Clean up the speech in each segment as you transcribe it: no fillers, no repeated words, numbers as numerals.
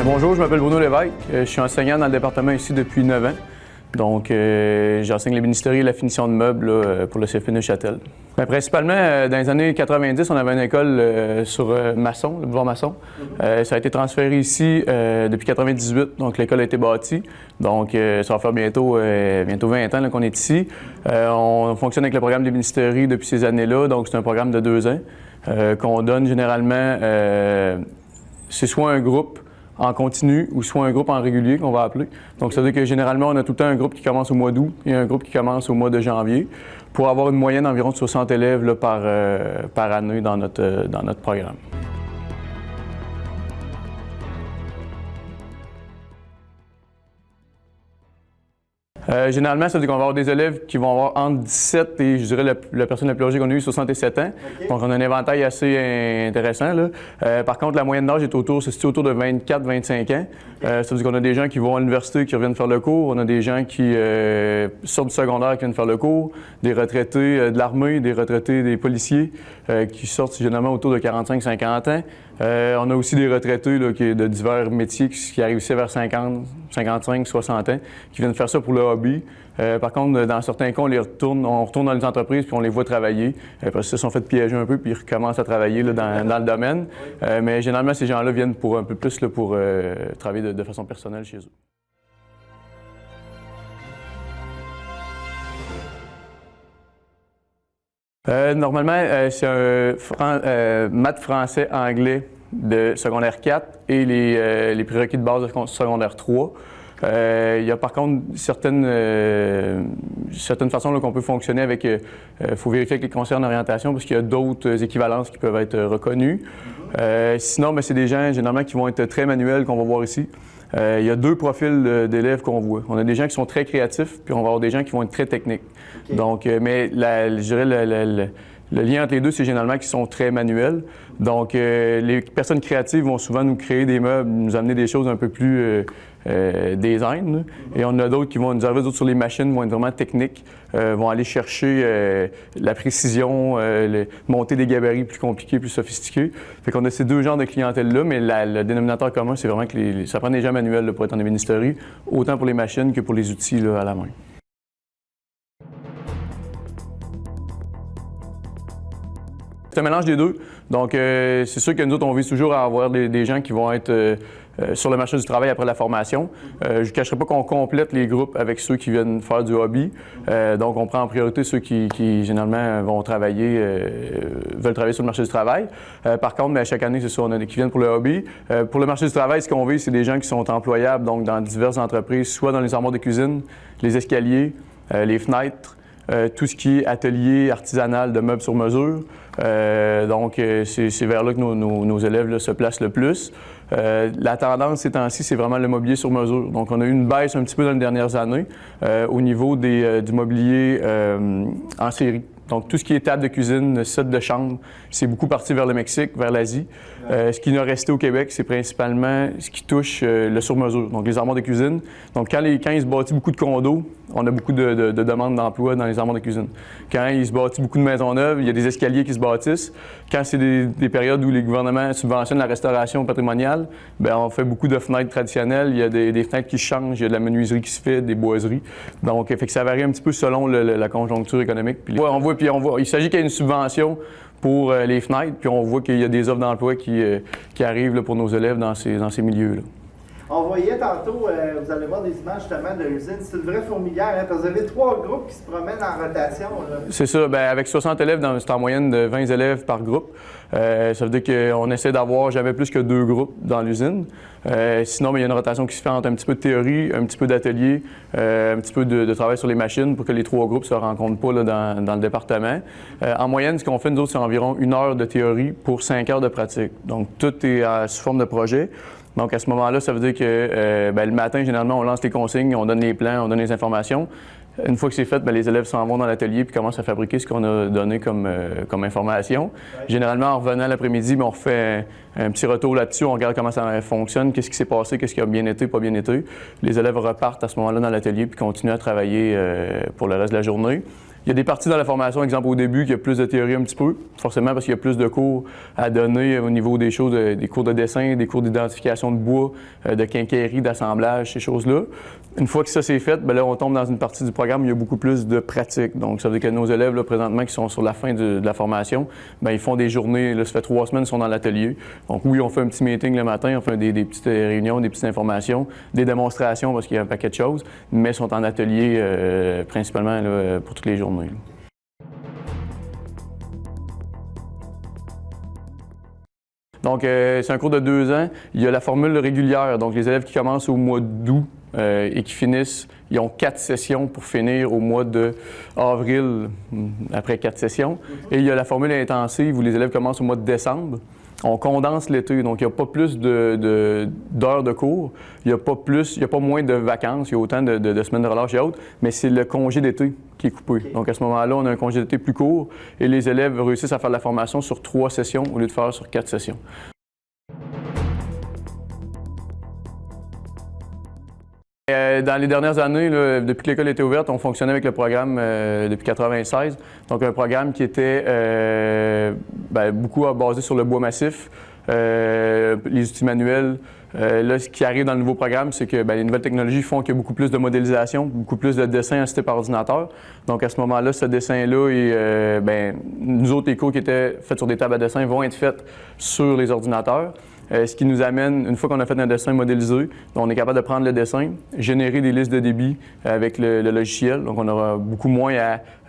Bonjour, je m'appelle Bruno Lévesque. Je suis enseignant dans le département ici depuis 9 ans. Donc, j'enseigne l'ébénisterie et la finition de meubles là, pour le CFP Neuchâtel. Principalement, dans les années 90, on avait une école sur Masson, le boulevard Masson. Ça a été transféré ici depuis 98, donc l'école a été bâtie. Donc, ça va faire bientôt 20 ans qu'on est ici. On fonctionne avec le programme d'ébénisterie depuis ces années-là, donc c'est un programme de 2 ans qu'on donne généralement. C'est soit un groupe en continu ou soit un groupe en régulier qu'on va appeler. Donc, ça veut dire que généralement, on a tout le temps un groupe qui commence au mois d'août et un groupe qui commence au mois de janvier pour avoir une moyenne d'environ 60 élèves là, par année dans notre programme. Généralement, ça veut dire qu'on va avoir des élèves qui vont avoir entre 17 et, je dirais, la personne la plus âgée qu'on a eue, 67 ans. Okay. Donc, on a un éventail assez intéressant, là. Par contre, la moyenne d'âge se situe autour de 24-25 ans. Okay. Ça veut dire qu'on a des gens qui vont à l'université qui reviennent faire le cours. On a des gens qui sortent du secondaire qui viennent faire le cours. Des retraités de l'armée, des retraités des policiers qui sortent généralement autour de 45-50 ans. On a aussi des retraités là, de divers métiers qui arrivent ici vers 50, 55, 60 ans, qui viennent faire ça pour le hobby. Par contre, dans certains cas, on retourne dans les entreprises puis on les voit travailler parce qu'ils se sont fait piéger un peu puis ils recommencent à travailler là, dans le domaine. Mais généralement, ces gens-là viennent pour un peu plus là, pour travailler de façon personnelle chez eux. Normalement, c'est un maths, français, anglais de secondaire 4 et les prérequis de base de secondaire 3. Il y a par contre certaines façons qu'on peut fonctionner avec. Il faut vérifier avec les conseillers en orientation parce qu'il y a d'autres équivalences qui peuvent être reconnues. Sinon, c'est des gens généralement qui vont être très manuels qu'on va voir ici. Il y a 2 profils d'élèves qu'on voit. On a des gens qui sont très créatifs, puis on va avoir des gens qui vont être très techniques. Okay. Donc, mais je dirais le lien entre les deux, c'est généralement qu'ils sont très manuels. Donc, les personnes créatives vont souvent nous créer des meubles, nous amener des choses un peu plus design. Et on a d'autres qui vont nous arriver d'autres sur les machines, vont être vraiment techniques, vont aller chercher la précision, monter des gabarits plus compliqués, plus sophistiqués. Fait qu'on a ces 2 genres de clientèle-là, mais le dénominateur commun, c'est vraiment que ça prend des gens manuels là, pour être en ébénisterie, autant pour les machines que pour les outils là, à la main. C'est un mélange des deux. Donc, c'est sûr que nous autres, on vise toujours à avoir des gens qui vont être sur le marché du travail après la formation. Je ne cacherai pas qu'on complète les groupes avec ceux qui viennent faire du hobby. Donc, on prend en priorité ceux qui généralement veulent travailler sur le marché du travail. Par contre, chaque année, c'est ça, on a des qui viennent pour le hobby. Pour le marché du travail, ce qu'on vise, c'est des gens qui sont employables donc dans diverses entreprises, soit dans les armoires de cuisine, les escaliers, les fenêtres, tout ce qui est atelier artisanal de meubles sur mesure. Donc, c'est vers là que nos élèves là, se placent le plus. La tendance ces temps-ci, c'est vraiment le mobilier sur mesure. Donc, on a eu une baisse un petit peu dans les dernières années au niveau du mobilier en série. Donc, tout ce qui est table de cuisine, set de chambre, c'est beaucoup parti vers le Mexique, vers l'Asie. Ce qui nous a resté au Québec, c'est principalement ce qui touche le sur-mesure, donc les armoires de cuisine. Donc, quand il se bâtit beaucoup de condos, on a beaucoup de demandes d'emploi dans les armoires de cuisine. Quand il se bâtit beaucoup de maisons neuves, il y a des escaliers qui se bâtissent. Quand c'est des périodes où les gouvernements subventionnent la restauration patrimoniale, on fait beaucoup de fenêtres traditionnelles. Il y a des fenêtres qui changent, il y a de la menuiserie qui se fait, des boiseries. Donc, fait que ça varie un petit peu selon la conjoncture économique. Puis, on voit, il s'agit qu'il y ait une subvention pour les fenêtres, puis on voit qu'il y a des offres d'emploi qui arrivent là, pour nos élèves dans ces milieux-là. On voyait tantôt, vous allez voir des images justement de l'usine, c'est une vraie fourmilière, hein, parce que vous avez 3 groupes qui se promènent en rotation. C'est ça, avec 60 élèves, c'est en moyenne de 20 élèves par groupe. Ça veut dire qu'on essaie d'avoir jamais plus que 2 groupes dans l'usine. Sinon, il y a une rotation qui se fait entre un petit peu de théorie, un petit peu d'atelier, un petit peu de travail sur les machines pour que les 3 groupes ne se rencontrent pas là, dans le département. En moyenne, ce qu'on fait, nous autres, c'est environ 1 heure de théorie pour 5 heures de pratique. Donc, tout est sous forme de projet. Donc, à ce moment-là, ça veut dire que le matin, généralement, on lance les consignes, on donne les plans, on donne les informations. Une fois que c'est fait, les élèves s'en vont dans l'atelier puis commencent à fabriquer ce qu'on a donné comme information. Ouais. Généralement, en revenant l'après-midi, on refait un petit retour là-dessus, on regarde comment ça fonctionne, qu'est-ce qui s'est passé, qu'est-ce qui a bien été, pas bien été. Les élèves repartent à ce moment-là dans l'atelier puis continuent à travailler pour le reste de la journée. Il y a des parties dans la formation, exemple au début, qu'il y a plus de théorie un petit peu, forcément parce qu'il y a plus de cours à donner au niveau des choses, des cours de dessin, des cours d'identification de bois, de quincaillerie, d'assemblage, ces choses-là. Une fois que ça c'est fait, bien là, on tombe dans une partie du programme où il y a beaucoup plus de pratique. Donc, ça veut dire que nos élèves, là, présentement, qui sont sur la fin de la formation, bien, ils font des journées, là, ça fait 3 semaines, ils sont dans l'atelier. Donc, oui, on fait un petit meeting le matin, on fait des petites réunions, des petites informations, des démonstrations parce qu'il y a un paquet de choses, mais ils sont en atelier principalement là, pour toutes les journées. Donc, c'est un cours de 2 ans. Il y a la formule régulière, donc les élèves qui commencent au mois d'août et qui finissent, ils ont 4 sessions pour finir au mois d'avril, après 4 sessions. Et il y a la formule intensive où les élèves commencent au mois de décembre. On condense l'été, donc il n'y a pas plus d'heures de cours, il n'y a pas moins de vacances, il y a autant de semaines de relâche et autres, mais c'est le congé d'été qui est coupé. Okay. Donc à ce moment-là, on a un congé d'été plus court et les élèves réussissent à faire la formation sur 3 sessions au lieu de faire sur 4 sessions. Dans les dernières années, là, depuis que l'école était ouverte, on fonctionnait avec le programme depuis 1996. Donc un programme qui était beaucoup basé sur le bois massif, les outils manuels. Là, ce qui arrive dans le nouveau programme, c'est que les nouvelles technologies font qu'il y a beaucoup plus de modélisation, beaucoup plus de dessins assistés par ordinateur. Donc à ce moment-là, ce dessin-là, nous autres, les cours qui étaient faits sur des tables à dessin vont être faits sur les ordinateurs. Ce qui nous amène, une fois qu'on a fait un dessin modélisé, on est capable de prendre le dessin, générer des listes de débit avec le logiciel. Donc, on aura beaucoup moins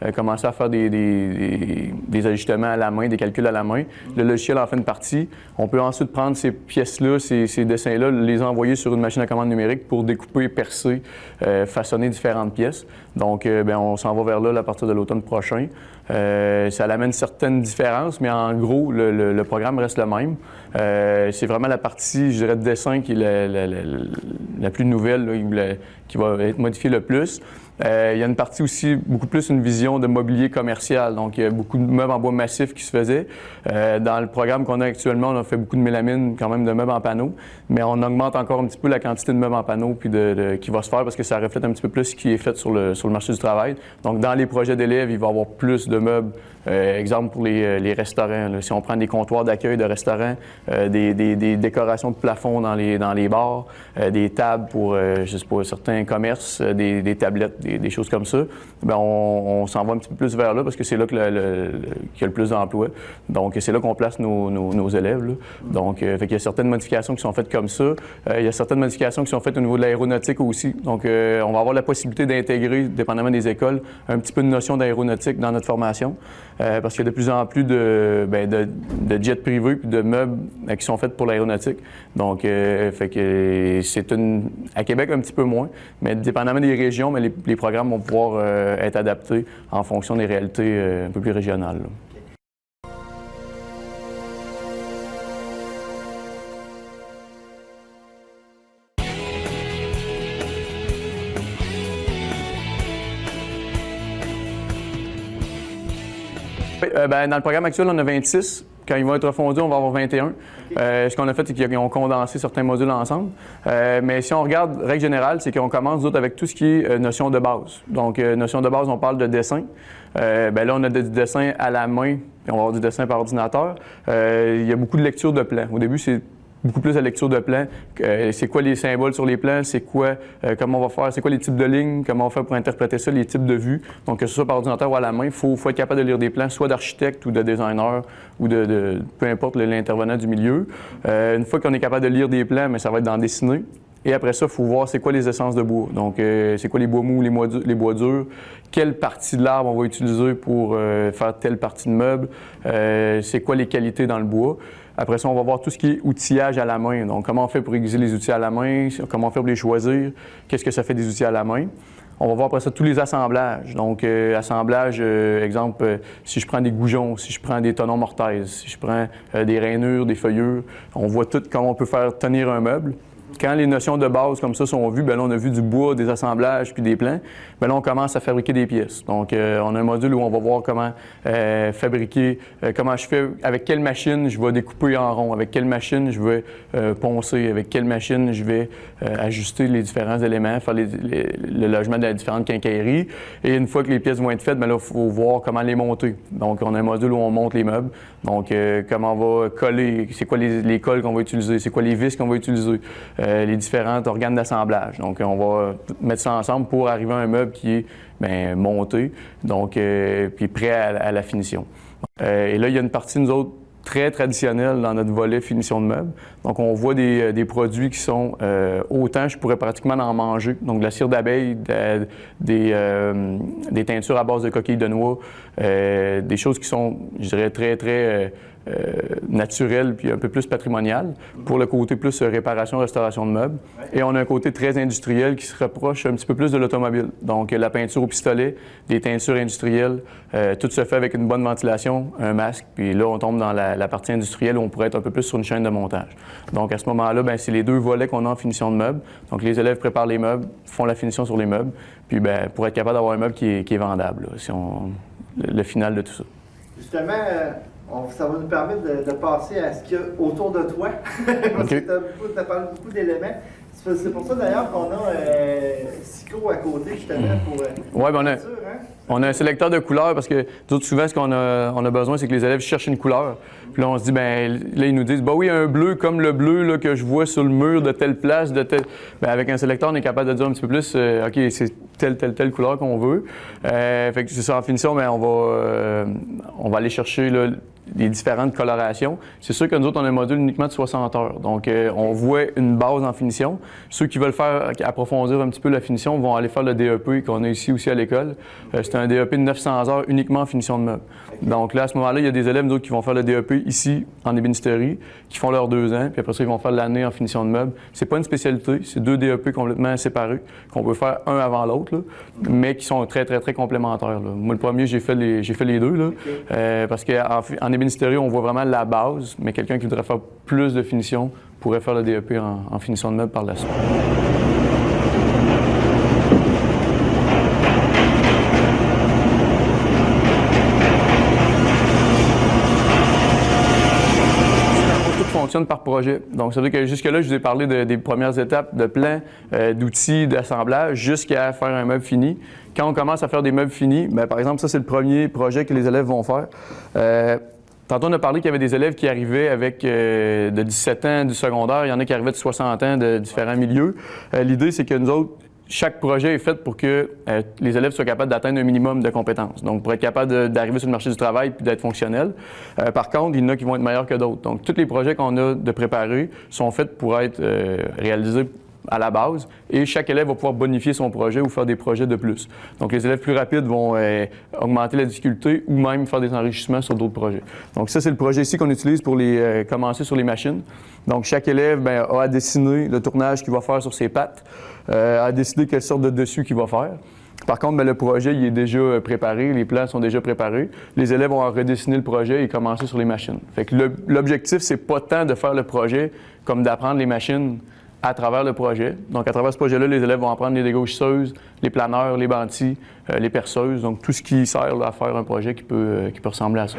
à commencer à faire des ajustements à la main, des calculs à la main. Le logiciel en fait une partie. On peut ensuite prendre ces pièces-là, ces dessins-là, les envoyer sur une machine à commande numérique pour découper, percer, façonner différentes pièces. Donc, on s'en va vers là à partir de l'automne prochain. Ça amène certaines différences, mais en gros, le programme reste le même. C'est vraiment la partie, je dirais, de dessin qui est la plus nouvelle, là, qui va être modifiée le plus. Il y a une partie aussi, beaucoup plus une vision de mobilier commercial. Donc, il y a beaucoup de meubles en bois massif qui se faisaient. Dans le programme qu'on a actuellement, on a fait beaucoup de mélamine, quand même, de meubles en panneaux. Mais on augmente encore un petit peu la quantité de meubles en panneaux puis qui va se faire parce que ça reflète un petit peu plus ce qui est fait sur le marché du travail. Donc, dans les projets d'élèves, il va y avoir plus de meubles. Exemple pour les restaurants. Là. Si on prend des comptoirs d'accueil de restaurants, des décorations de plafond dans les bars, des tables pour, je sais pas, certains commerces, des tablettes, des choses comme ça, on s'en va un petit peu plus vers là parce que c'est là qu'il y a le plus d'emplois. Donc, c'est là qu'on place nos élèves. Là. Donc, il y a certaines modifications qui sont faites comme ça. Il y a certaines modifications qui sont faites au niveau de l'aéronautique aussi. Donc, on va avoir la possibilité d'intégrer, dépendamment des écoles, un petit peu de notion d'aéronautique dans notre formation. Parce qu'il y a de plus en plus de jets privés et de meubles qui sont faits pour l'aéronautique. Donc, c'est à Québec un petit peu moins, mais dépendamment des régions, mais les programmes vont pouvoir être adaptés en fonction des réalités un peu plus régionales. Là. Dans le programme actuel, on a 26. Quand ils vont être refondus, on va avoir 21. Ce qu'on a fait, c'est qu'ils ont condensé certains modules ensemble. Mais si on regarde, règle générale, c'est qu'on commence d'autres avec tout ce qui est notion de base. Donc, notion de base, on parle de dessin. Là, on a du dessin à la main, puis on va avoir du dessin par ordinateur. Il y a beaucoup de lecture de plans. Au début, c'est beaucoup plus la lecture de plans. C'est quoi les symboles sur les plans? C'est quoi, comment on va faire? C'est quoi les types de lignes? Comment on fait pour interpréter ça? Les types de vues? Donc, que ce soit par ordinateur ou à la main, il faut être capable de lire des plans, soit d'architecte ou de designer ou de peu importe l'intervenant du milieu. Une fois qu'on est capable de lire des plans, mais ça va être dans dessiner. Et après ça, il faut voir c'est quoi les essences de bois. Donc, c'est quoi les bois mous, les bois durs, quelle partie de l'arbre on va utiliser pour faire telle partie de meuble, c'est quoi les qualités dans le bois. Après ça, on va voir tout ce qui est outillage à la main. Donc, comment on fait pour aiguiser les outils à la main, comment on fait pour les choisir, qu'est-ce que ça fait des outils à la main. On va voir après ça tous les assemblages. Donc, assemblage, exemple, si je prends des goujons, si je prends des tenons mortaises, si je prends des rainures, des feuillures, on voit tout comment on peut faire tenir un meuble. Quand les notions de base comme ça sont vues, bien là, on a vu du bois, des assemblages puis des plans. Bien là, on commence à fabriquer des pièces. Donc, on a un module où on va voir comment fabriquer, comment je fais, avec quelle machine je vais découper en rond, avec quelle machine je vais poncer, avec quelle machine je vais ajuster les différents éléments, faire le logement de différentes quincailleries. Et une fois que les pièces vont être faites, bien là, il faut voir comment les monter. Donc, on a un module où on monte les meubles. Donc, comment on va coller, c'est quoi les colles qu'on va utiliser, c'est quoi les vis qu'on va utiliser. Les différents organes d'assemblage. Donc, on va mettre ça ensemble pour arriver à un meuble qui est bien, monté, donc, puis prêt à la finition. Et là, il y a une partie, nous autres, très traditionnelle dans notre volet finition de meubles. Donc, on voit des produits qui sont autant, je pourrais pratiquement en manger. Donc, de la cire d'abeille, des teintures à base de coquilles de noix, des choses qui sont, je dirais, très naturel puis un peu plus patrimonial pour le côté plus réparation, restauration de meubles. Et on a un côté très industriel qui se rapproche un petit peu plus de l'automobile. Donc, la peinture au pistolet, des teintures industrielles, tout se fait avec une bonne ventilation, un masque, puis là, on tombe dans la partie industrielle où on pourrait être un peu plus sur une chaîne de montage. Donc, à ce moment-là, bien, c'est les deux volets qu'on a en finition de meubles. Donc, les élèves préparent les meubles, font la finition sur les meubles, puis bien, pour être capable d'avoir un meuble qui est vendable, là, si le final de tout ça. Justement, ça va nous permettre de passer à ce qu'il y a autour de toi. Parce que tu as parlé beaucoup d'éléments. C'est pour ça d'ailleurs qu'on a Sico à côté, justement, pour ouais, ben on a un sélecteur de couleurs parce que souvent, ce qu'on a besoin, c'est que les élèves cherchent une couleur. Puis là, on se dit, ben là, ils nous disent, bah oui, un bleu comme le bleu là, que je vois sur le mur de telle place, de telle. Ben, avec un sélecteur, on est capable de dire un petit peu plus, OK, c'est telle couleur qu'on veut. Fait que c'est ça, en finition, ben, on va aller chercher là, les différentes colorations. C'est sûr que nous autres, on a un module uniquement de 60 heures. Donc, on voit une base en finition. Ceux qui veulent faire approfondir un petit peu la finition vont aller faire le DEP qu'on a ici aussi à l'école. C'est un DEP de 900 heures uniquement en finition de meubles. Donc là, à ce moment-là, il y a des élèves, nous autres, qui vont faire le DEP ici, en ébénisterie, qui font leurs 2 ans, puis après ça, ils vont faire l'année en finition de meubles. C'est pas une spécialité, c'est 2 DEP complètement séparés, qu'on peut faire un avant l'autre, là, mais qui sont très complémentaires, là. Moi, le premier, j'ai fait les deux, là, parce qu'en ébénisterie, on voit vraiment la base, mais quelqu'un qui voudrait faire plus de finition pourrait faire le DEP en finition de meubles par la suite. Fonctionne par projet. Donc, ça veut dire que jusque-là, je vous ai parlé des premières étapes de plan, d'outils, d'assemblage, jusqu'à faire un meuble fini. Quand on commence à faire des meubles finis, bien, par exemple, ça, c'est le premier projet que les élèves vont faire. Tantôt, on a parlé qu'il y avait des élèves qui arrivaient avec de 17 ans du secondaire. Il y en a qui arrivaient de 60 ans de différents milieux. L'idée, c'est que nous autres, chaque projet est fait pour que les élèves soient capables d'atteindre un minimum de compétences. Donc, pour être capable d'arriver sur le marché du travail puis d'être fonctionnel. Par contre, il y en a qui vont être meilleurs que d'autres. Donc, tous les projets qu'on a de préparés sont faits pour être réalisés à la base et chaque élève va pouvoir bonifier son projet ou faire des projets de plus. Donc, les élèves plus rapides vont augmenter la difficulté ou même faire des enrichissements sur d'autres projets. Donc, ça, c'est le projet ici qu'on utilise pour commencer sur les machines. Donc, chaque élève bien, a à dessiner le tournage qu'il va faire sur ses pattes, à décider quelle sorte de dessus qu'il va faire. Par contre, bien, le projet il est déjà préparé, les plans sont déjà préparés. Les élèves vont redessiner le projet et commencer sur les machines. Fait que l'objectif, c'est pas tant de faire le projet comme d'apprendre les machines à travers le projet. Donc, à travers ce projet-là, les élèves vont apprendre les dégauchisseuses, les planeurs, les bantis, les perceuses, donc tout ce qui sert là, à faire un projet qui peut ressembler à ça.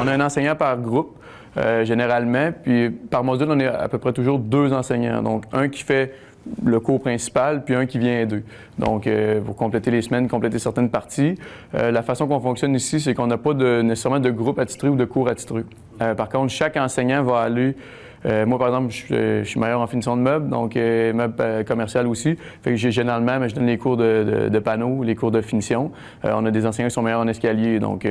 On a un enseignant par groupe, généralement, puis par module, on est à peu près toujours 2 enseignants. Donc, un qui fait le cours principal, puis un qui vient aider. Donc, pour compléter les semaines, compléter certaines parties. La façon qu'on fonctionne ici, c'est qu'on n'a pas nécessairement de groupe attitré ou de cours attitré. Par contre, chaque enseignant va aller... moi, par exemple, je suis meilleur en finition de meubles, donc meubles commercial aussi. Fait que généralement, je donne les cours de panneaux, les cours de finition. On a des enseignants qui sont meilleurs en escalier, donc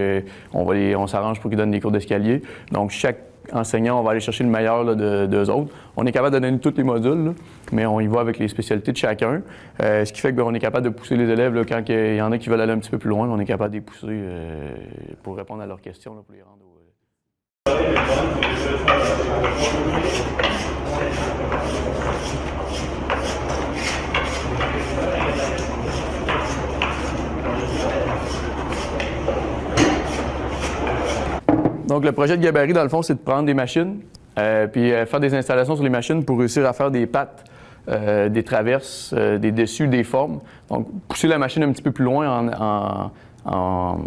on s'arrange pour qu'ils donnent des cours d'escalier. Donc, chaque enseignant, on va aller chercher le meilleur d'eux autres. On est capable de donner tous les modules, là, mais on y va avec les spécialités de chacun. Ce qui fait qu'on est capable de pousser les élèves là, quand il y en a qui veulent aller un petit peu plus loin, on est capable de les pousser pour répondre à leurs questions, là, pour les rendre au... Donc, le projet de gabarit, dans le fond, c'est de prendre des machines puis faire des installations sur les machines pour réussir à faire des pattes, des traverses, des dessus, des formes. Donc, pousser la machine un petit peu plus loin en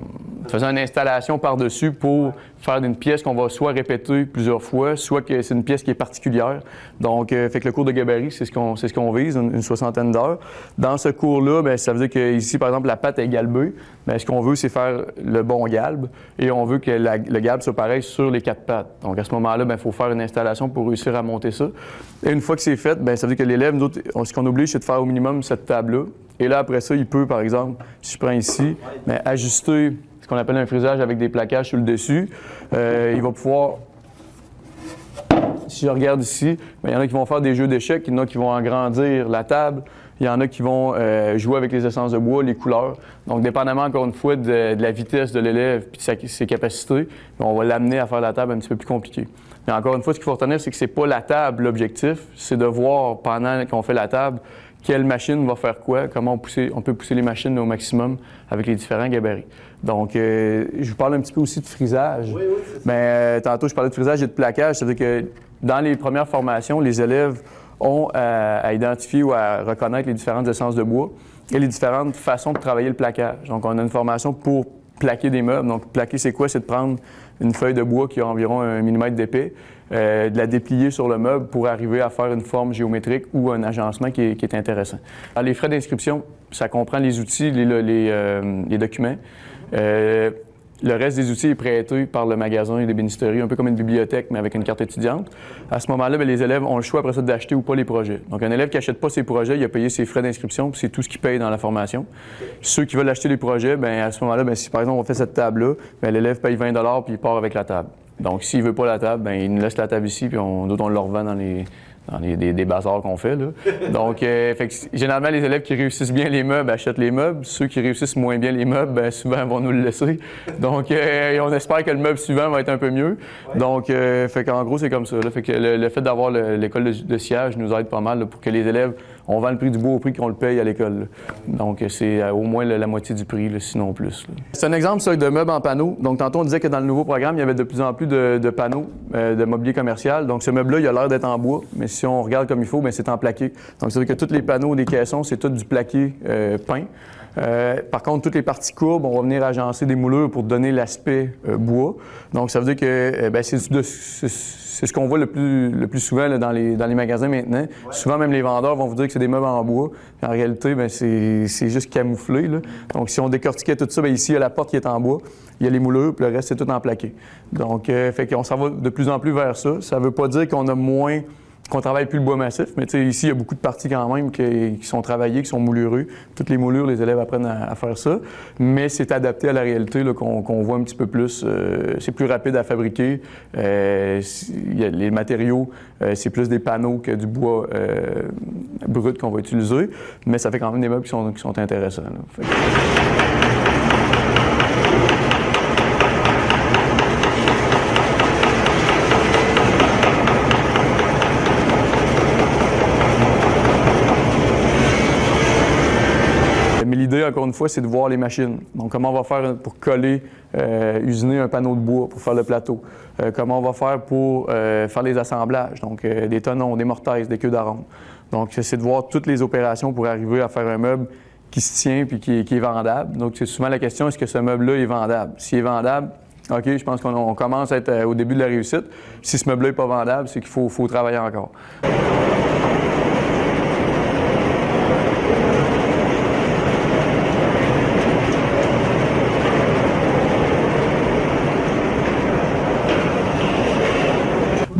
faisant une installation par-dessus pour faire une pièce qu'on va soit répéter plusieurs fois, soit que c'est une pièce qui est particulière. Donc, fait que le cours de gabarit, c'est ce qu'on vise, une 60aine d'heures. Dans ce cours-là, bien, ça veut dire que ici, par exemple, la patte est galbée. Bien, ce qu'on veut, c'est faire le bon galbe et on veut que le galbe soit pareil sur les 4 pattes. Donc, à ce moment-là, il faut faire une installation pour réussir à monter ça. Et une fois que c'est fait, bien, ça veut dire que l'élève, nous autres, ce qu'on oblige, c'est de faire au minimum cette table-là. Et là, après ça, il peut, par exemple, si je prends ici, bien, ajuster ce qu'on appelle un frisage avec des plaquages sur le dessus. Il va pouvoir, si je regarde ici, bien, il y en a qui vont faire des jeux d'échecs, il y en a qui vont agrandir la table, il y en a qui vont jouer avec les essences de bois, les couleurs. Donc, dépendamment, encore une fois, de la vitesse de l'élève et de ses capacités, on va l'amener à faire la table un petit peu plus compliquée. Mais encore une fois, ce qu'il faut retenir, c'est que c'est pas la table l'objectif, c'est de voir pendant qu'on fait la table quelle machine va faire quoi, comment on peut pousser les machines au maximum avec les différents gabarits. Donc, je vous parle un petit peu aussi de frisage. Oui, c'est ça. Mais tantôt, je parlais de frisage et de plaquage. C'est-à-dire que dans les premières formations, les élèves ont à identifier ou à reconnaître les différentes essences de bois et les différentes façons de travailler le plaquage. Donc, on a une formation pour plaquer des meubles. Donc, plaquer, c'est quoi? C'est de prendre une feuille de bois qui a environ 1 mm d'épais, de la déplier sur le meuble pour arriver à faire une forme géométrique ou un agencement qui est intéressant. Alors, les frais d'inscription, ça comprend les outils, les documents. Le reste des outils est prêté par le magasin et les bénisteries, un peu comme une bibliothèque, mais avec une carte étudiante. À ce moment-là, bien, les élèves ont le choix après ça d'acheter ou pas les projets. Donc, un élève qui n'achète pas ses projets, il a payé ses frais d'inscription, puis c'est tout ce qu'il paye dans la formation. Ceux qui veulent acheter les projets, bien, à ce moment-là, bien, si par exemple on fait cette table-là, bien, l'élève paye 20 $ puis il part avec la table. Donc, s'il ne veut pas la table, bien, il nous laisse la table ici, puis d'autres, on le revend dans des bazars qu'on fait, là. Donc, fait que, généralement, les élèves qui réussissent bien les meubles achètent les meubles. Ceux qui réussissent moins bien les meubles, bien, souvent, vont nous le laisser. Donc, on espère que le meuble suivant va être un peu mieux. Ouais. Donc, fait qu'en gros, c'est comme ça, là. Fait que le fait d'avoir l'école de sciage nous aide pas mal là, pour que les élèves, on vend le prix du bois au prix qu'on le paye à l'école, là. Donc, c'est au moins la moitié du prix, là, sinon plus, là. C'est un exemple, ça, de meubles en panneaux. Donc, tantôt, on disait que dans le nouveau programme, il y avait de plus en plus de panneaux de mobilier commercial. Donc, ce meuble-là, il a l'air d'être en bois, mais si on regarde comme il faut, bien, c'est en plaqué. Donc, c'est-à-dire que tous les panneaux des caissons, c'est tout du plaqué peint. Par contre, toutes les parties courbes, on va venir agencer des moulures pour donner l'aspect bois. Donc, ça veut dire que bien, c'est ce qu'on voit le plus souvent là, dans les magasins maintenant. Ouais. Souvent, même les vendeurs vont vous dire que c'est des meubles en bois. En réalité, bien, c'est juste camouflé, là. Donc, si on décortiquait tout ça, bien, ici, il y a la porte qui est en bois, il y a les moulures, puis le reste, c'est tout en plaqué. Donc, fait qu'on s'en va de plus en plus vers ça. Ça ne veut pas dire qu'on a moins... qu'on travaille plus le bois massif, mais ici, il y a beaucoup de parties quand même qui sont travaillées, qui sont moulurées. Toutes les moulures, les élèves apprennent à faire ça, mais c'est adapté à la réalité là, qu'on voit un petit peu plus. C'est plus rapide à fabriquer. Les matériaux, c'est plus des panneaux que du bois brut qu'on va utiliser, mais ça fait quand même des meubles qui sont intéressants, là. L'idée, encore une fois, c'est de voir les machines. Donc, comment on va faire pour coller, usiner un panneau de bois pour faire le plateau. Comment on va faire pour faire les assemblages. Donc, des tenons, des mortaises, des queues d'aronde. Donc, c'est de voir toutes les opérations pour arriver à faire un meuble qui se tient puis qui est vendable. Donc, c'est souvent la question, est-ce que ce meuble-là est vendable? S'il est vendable, OK, je pense qu'on commence à être au début de la réussite. Si ce meuble-là n'est pas vendable, c'est qu'il faut travailler encore.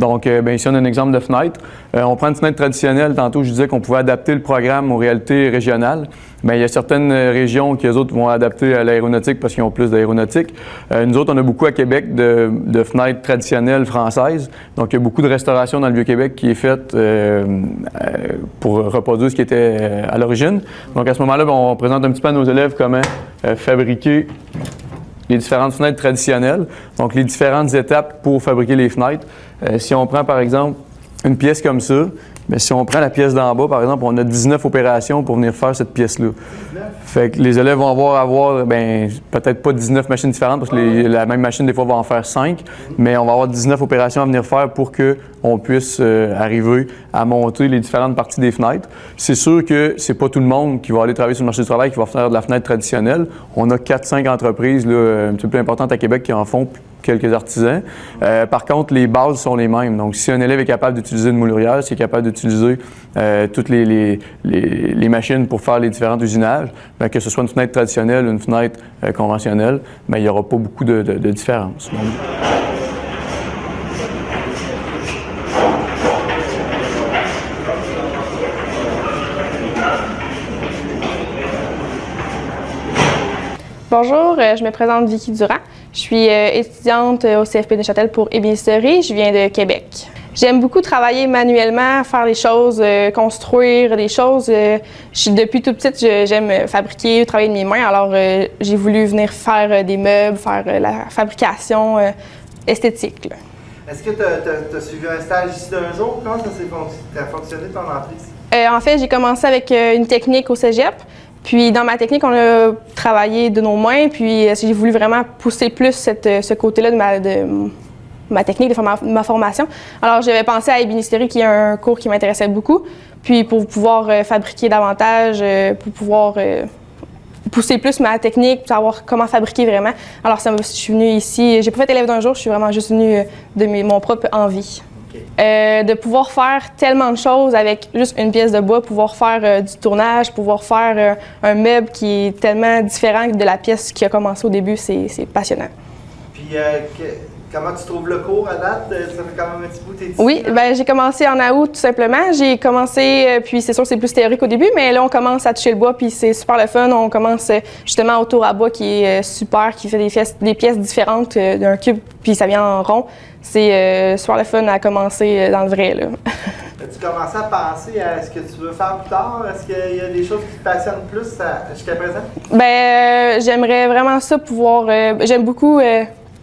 Donc, ici, on a un exemple de fenêtre. On prend une fenêtre traditionnelle. Tantôt, je disais qu'on pouvait adapter le programme aux réalités régionales. Bien, il y a certaines régions qui, eux autres, vont adapter à l'aéronautique parce qu'ils ont plus d'aéronautique. Nous autres, on a beaucoup à Québec de fenêtres traditionnelles françaises. Donc, il y a beaucoup de restauration dans le Vieux-Québec qui est faite pour reproduire ce qui était à l'origine. Donc, à ce moment-là, on présente un petit peu à nos élèves comment fabriquer les différentes fenêtres traditionnelles, donc les différentes étapes pour fabriquer les fenêtres. Si on prend par exemple une pièce comme ça, bien, si on prend la pièce d'en bas, par exemple, on a 19 opérations pour venir faire cette pièce-là. Fait que les élèves vont avoir bien, peut-être pas 19 machines différentes, parce que la même machine, des fois, va en faire 5, mais on va avoir 19 opérations à venir faire pour qu'on puisse arriver à monter les différentes parties des fenêtres. C'est sûr que c'est pas tout le monde qui va aller travailler sur le marché du travail qui va faire de la fenêtre traditionnelle. On a 4-5 entreprises là, un petit peu plus importantes à Québec qui en font, quelques artisans. Par contre, les bases sont les mêmes. Donc, si un élève est capable d'utiliser une moulurière, s'il est capable d'utiliser toutes les machines pour faire les différents usinages, bien, que ce soit une fenêtre traditionnelle ou une fenêtre conventionnelle, bien, il n'y aura pas beaucoup de différence. Donc, bonjour, je me présente Vicky Durand. Je suis étudiante au CFP de Neuchâtel pour ébénisterie. Je viens de Québec. J'aime beaucoup travailler manuellement, faire des choses, construire des choses. Depuis toute petite, j'aime fabriquer, travailler de mes mains. Alors, j'ai voulu venir faire des meubles, faire la fabrication esthétique. Là. Est-ce que tu as suivi un stage ici d'un jour? Comment ça a fonctionné ton entrée ici? En fait, j'ai commencé avec une technique au cégep. Puis dans ma technique, on a travaillé de nos mains, puis j'ai voulu vraiment pousser plus ce côté-là de ma technique, de ma formation. Alors j'avais pensé à ébénisterie, qui est un cours qui m'intéressait beaucoup, puis pour pouvoir fabriquer davantage, pour pouvoir pousser plus ma technique, pour savoir comment fabriquer vraiment. Alors je suis venue ici, j'ai pas fait élève d'un jour, je suis vraiment juste venue de mon propre envie. De pouvoir faire tellement de choses avec juste une pièce de bois, pouvoir faire du tournage, pouvoir faire un meuble qui est tellement différent de la pièce qui a commencé au début, c'est passionnant. Puis comment tu trouves le cours à date? Ça fait quand même un petit bout que tu es ici? Oui, bien, j'ai commencé en août tout simplement. J'ai commencé, puis c'est sûr que c'est plus théorique au début, mais là on commence à toucher le bois, puis c'est super le fun. On commence justement au tour à bois qui est super, qui fait des pièces différentes d'un cube, puis ça vient en rond. C'est super le fun à commencer dans le vrai. Là. As-tu commencé à penser à ce que tu veux faire plus tard? Est-ce qu'il y a des choses qui te passionnent plus jusqu'à présent? Bien, j'aimerais vraiment ça pouvoir... j'aime beaucoup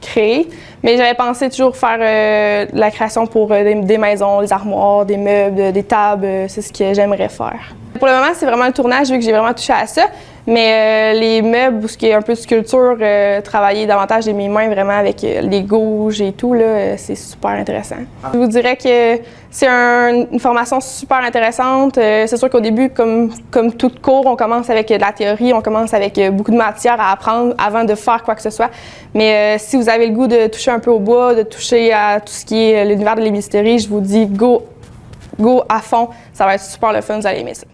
créer, mais j'avais pensé toujours faire de la création pour des maisons, des armoires, des meubles, des tables. C'est ce que j'aimerais faire. Pour le moment, c'est vraiment le tournage, vu que j'ai vraiment touché à ça. Mais les meubles, ce qui est un peu de sculpture, travailler davantage de mes mains vraiment avec les gouges et tout, là, c'est super intéressant. Je vous dirais que c'est une formation super intéressante. C'est sûr qu'au début, comme tout cours, on commence avec de la théorie, on commence avec beaucoup de matière à apprendre avant de faire quoi que ce soit. Mais si vous avez le goût de toucher un peu au bois, de toucher à tout ce qui est l'univers de l'ébénisterie, je vous dis go à fond, ça va être super le fun, vous allez aimer ça.